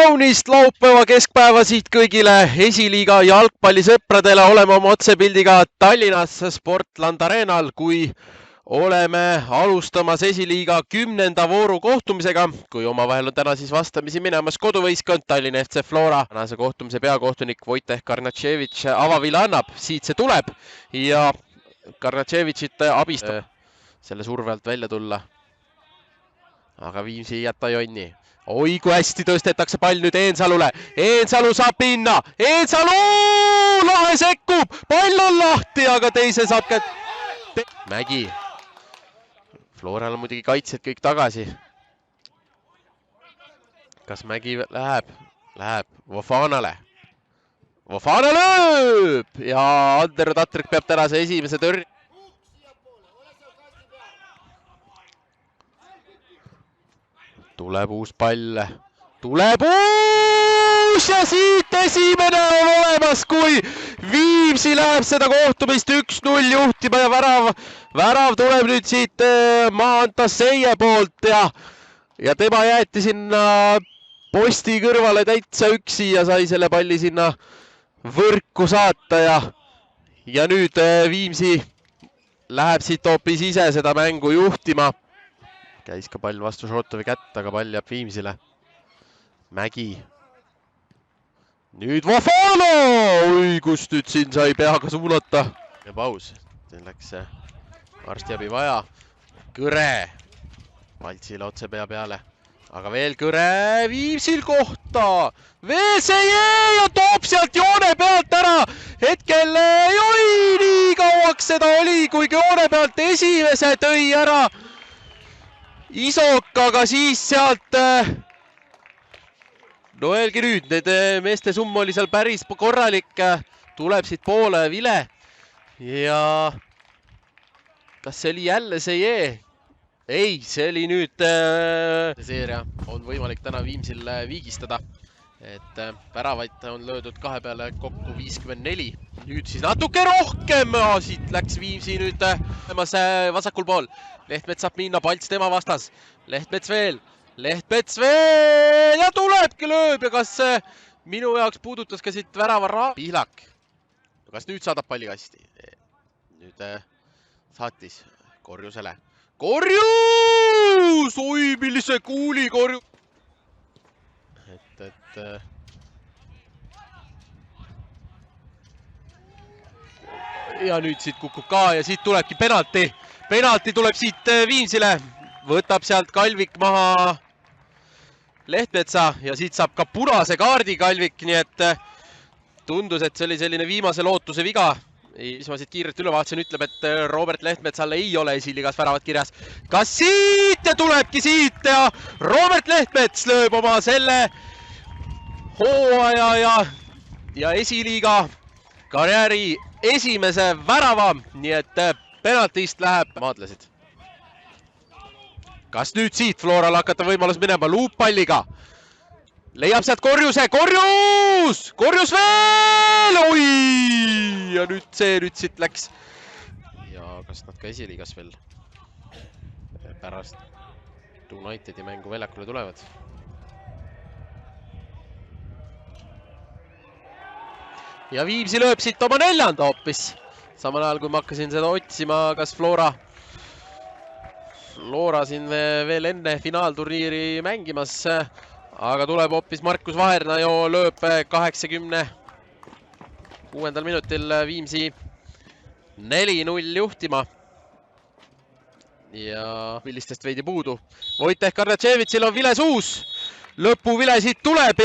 kaunist laupäeva keskpäeva siit kõigile esiliiga jalgpallisõpradele. Oleme oma otsepildiga Tallinnas Sportland Arenal, kui oleme alustamas esiliiga 10. vooru kohtumisega, kui omavahel on täna siis vastamisi minemas koduvõistkond Tallinna FC Flora. Tänase kohtumise peakohtunik Wojtek Karnatševitš avavile annab, siit see tuleb ja Karnatševitšit abistab selle surve alt välja tulla. Aga Viimsi ei jäta jonni. Oi, kui hästi tõstetakse pall nüüd Eensalule. Eensalu saab pinna. Eensalu! Lahe sekkub. Pall on lahti, aga teise saab kätte. Mägi. Floral on muidugi kaitsjad kõik tagasi. Kas Mägi läheb? Läheb Vofanale. Vofana lööb! Ja Ander Tatrik peab tänase esimese tõrje. Tuleb uus pall, tuleb uus ja siit esimene on olemas, kui Viimsi läheb seda kohtumist 1-0 juhtima ja värav tuleb nüüd siit Maantasseie poolt ja tema jäeti sinna posti kõrvale täitsa üksi ja sai selle palli sinna võrku saata ja nüüd Viimsi läheb siit hoopis ise seda mängu juhtima. Käis ka pall vastu Šotovi kätt, aga pall jääb Viimsile. Mägi. Nüüd Vofano! Oi, kus nüüd siin sai peaga suunata. Ja paus. Siin läks arstiabi vaja. Kõre. Valtsile otse pea peale. Aga veel Kõre. Viimsil kohta. Veel see ja toob sealt joone pealt ära. Hetkel oi, nii kauaks seda oli, kuigi joone pealt esimese tõi ära Isok, aga siis sealt, no öelge nüüd, need meeste summ oli seal päris korralik, tuleb siit poole vile ja kas see oli jälle see Ei, see oli nüüd seeria on võimalik täna Viimsil viigistada, et väravaid on löödud kahe peale kokku 54. Nüüd siis natuke rohkem, siit läks Viimsi nüüd vasakul pool. Lehtmets saab minna, Palts tema vastas. Lehtmets veel ja tulebki lööb ja kas minu jaoks puudutas ka siit värava Pihlak. Kas nüüd saadab palli kasti? Nüüd saatis Korjusele. Korjus! Oi, millise kuuli Korjus! Ja nüüd siit kukub ka ja siit tulebki penalti. Penalti tuleb siit Viimsile, võtab sealt Kalvik maha Lehtmetsa ja siit saab ka punase kaardi Kalvik, nii et tundus, et see oli selline viimase lootuse viga. Mis ma siit kiirelt üle vaatasin, ütleb, et Robert Lehtmetsal ei ole esiliigas väravat kirjas. Kas siit ja tulebki siit ja Robert Lehtmets lööb oma selle hooaja ja esiliiga karjääri esimese värava, nii et penaltist läheb maadlesid. Kas nüüd siit Floral hakata võimalus minema luuppalliga? Leiab sealt Korjuse, Korjus veel! Oi! Ja nüüd siit läks. Ja kas nad ka esiliigas veel pärast Unitedi mängu väljakule tulevad? Ja Viimsi lööb siit oma 4. hoopis. Samal ajal, kui ma hakkasin seda otsima, kas Flora siin veel enne finaalturniiri mängimas, aga tuleb hoopis Markus Vaherna jo lööb 86. minutil Viimsi 4-0 juhtima. Ja millistest veidi puudu. Wojtek Karnatševitšil on vile suus. Lõpuvile siit tuleb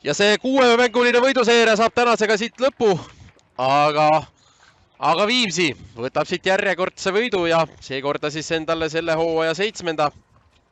ja see 6-mänguline võiduseeria saab tänasega siit lõpu. Aga Viimsi võtab siit järjekordse võidu ja seekorda siis endale selle hooaja 7.